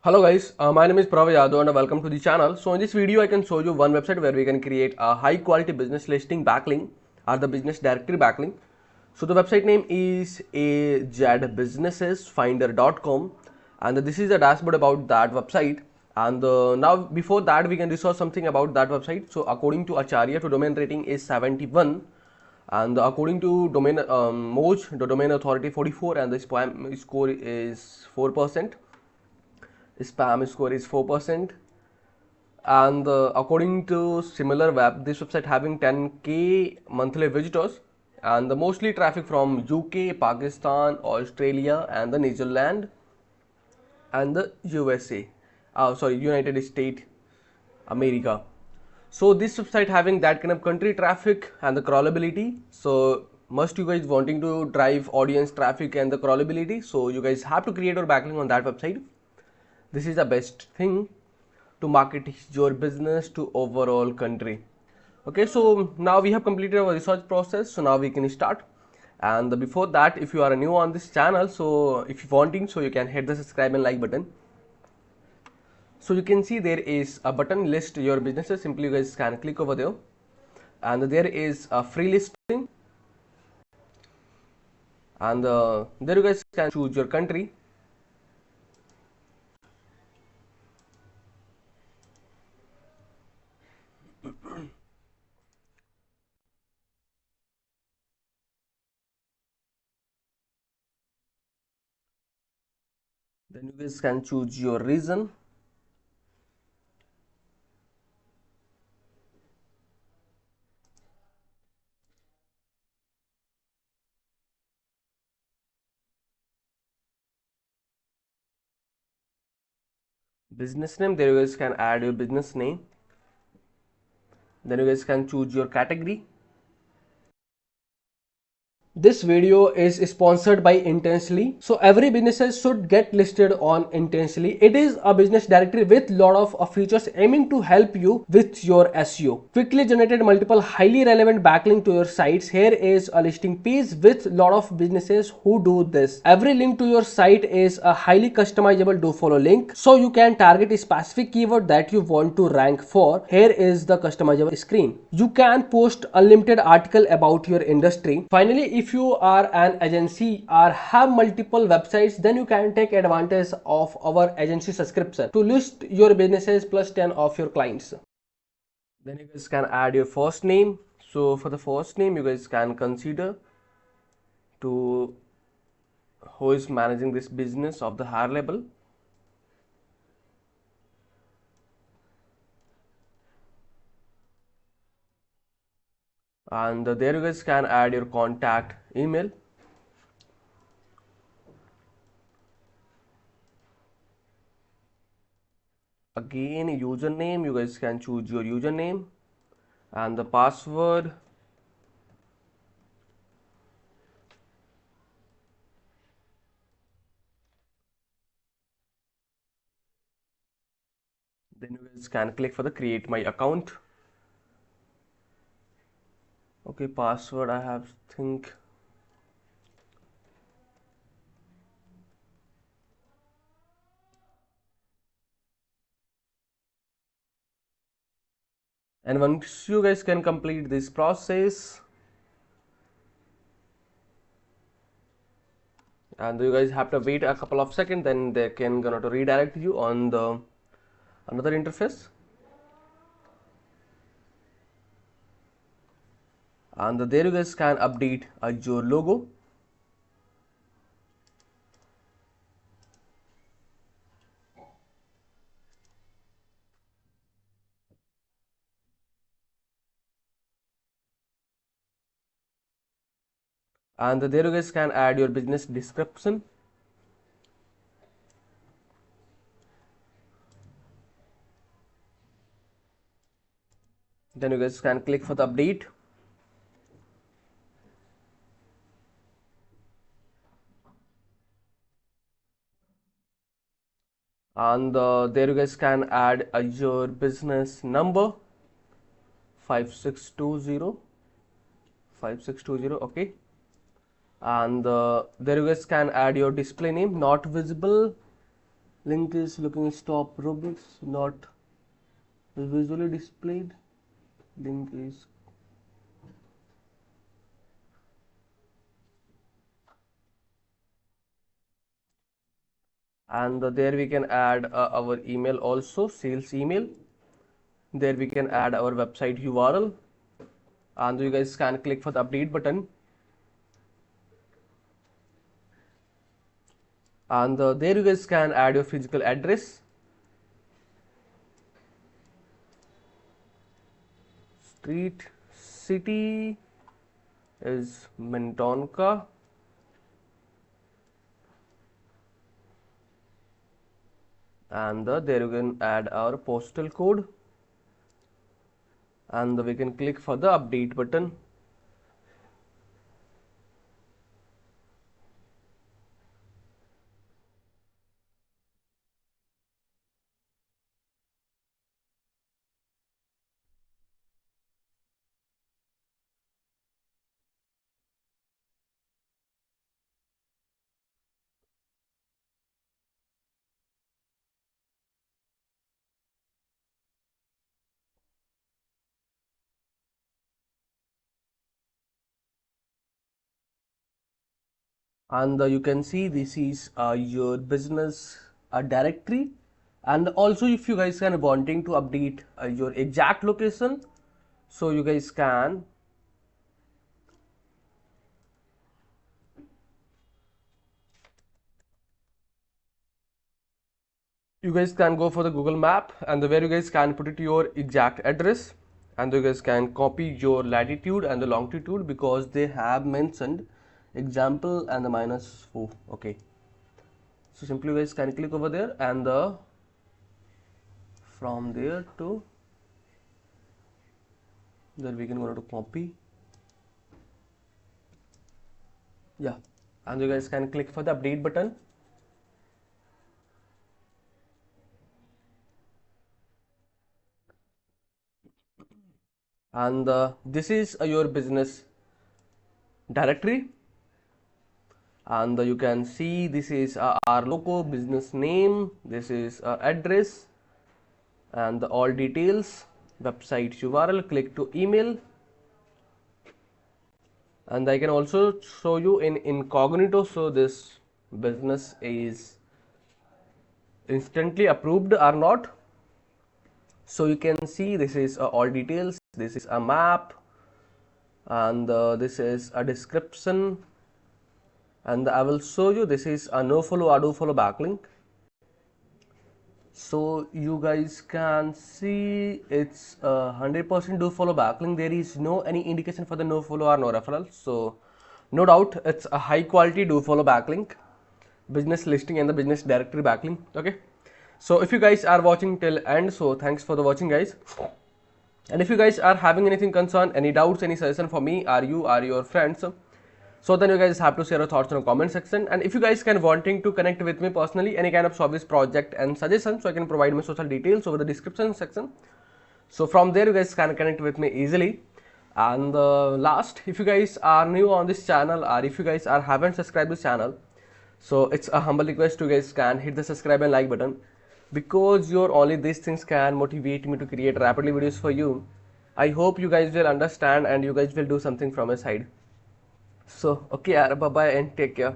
Hello guys, my name is Prav Yadav and welcome to the channel. So in this video I can show you one website where we can create a high quality business listing backlink or the business directory backlink. So the website name is azbusinessesfinder.com and this is the dashboard about that website. And now before that we can research something about that website. So according to Acharya, to domain rating is 71 and according to domain Moj, the domain authority 44 and the spam score is 4%. Spam score is 4%, and according to similar web, this website having 10k monthly visitors and the mostly traffic from UK, Pakistan, Australia and the New Zealand and the USA, United States America. So this website having that kind of country traffic and the crawlability. So must you guys wanting to drive audience traffic and the crawlability, so you guys have to create your backlink on that website. This is the best thing to market your business to overall country. Okay, so now we have completed our research process, so now we can start. And before that, if you are new on this channel, so if you wanting, so you can hit the subscribe and like button. So you can see there is a button list your businesses. Simply you guys can click over there and there is a free listing, and there you guys can choose your country. Then you guys can choose your region. Business name, there you guys can add your business name. Then you guys can choose your category. This video is sponsored by Intensely. So every businesses should get listed on Intensely. It is a business directory with lot of features aiming to help you with your SEO. Quickly generated multiple highly relevant backlink to your sites. Here is a listing page with lot of businesses who do this. Every link to your site is a highly customizable do follow link. So you can target a specific keyword that you want to rank for. Here is the customizable screen. You can post unlimited article about your industry. Finally, if you are an agency or have multiple websites, then you can take advantage of our agency subscription to list your businesses plus 10 of your clients. Then you guys can add your first name. So for the first name, you guys can consider to who is managing this business of the higher level. And there you guys can add your contact email. Again, username, you guys can choose your username and the password. Then you guys can click for the create my account. Okay, password I have think and once you guys can complete this process, and you guys have to wait a couple of seconds, then they can gonna to redirect you on the another interface, and there you guys can update your logo. And there you guys can add your business description. Then you guys can click for the update. And there you guys can add your business number 5620 5620. Okay, and there you guys can add your display name not visible. Link is looking stop robots, not visually displayed. Link is, and there we can add our email also, sales email. There we can add our website URL, and you guys can click for the update button, and there you guys can add your physical address. Street, city is Mintonka, and there you can add our postal code, and we can click for the update button. And you can see this is your business directory, and also if you guys can wanting to update your exact location, so you guys can go for the Google map, and where you guys can put it your exact address, and you guys can copy your latitude and the longitude, because they have mentioned example and the -4. Okay, so simply you guys can click over there, and from there to there we can go to copy. Yeah, and you guys can click for the update button, and this is your business directory, and you can see this is our logo, business name, this is address, and all details, website URL, click to email, and I can also show you in incognito, so this business is instantly approved or not. So you can see this is all details, this is a map, and this is a description, and I will show you this is a no follow or do follow backlink. So you guys can see it's 100% do follow backlink. There is no any indication for the no follow or no referral, so no doubt it's a high quality do follow backlink, business listing and the business directory backlink. Okay, so if you guys are watching till end, so thanks for the watching guys. And if you guys are having anything concern, any doubts, any suggestion for me or you or your friends, so then you guys have to share your thoughts in the comment section. And if you guys can wanting to connect with me personally, any kind of service, project and suggestion, so I can provide my social details over the description section. So from there you guys can connect with me easily. And last, if you guys are new on this channel, or if you guys are haven't subscribed this channel, so it's a humble request to guys can hit the subscribe and like button, because your only these things can motivate me to create rapidly videos for you. I hope you guys will understand and you guys will do something from my side. So okay, bye bye and take care.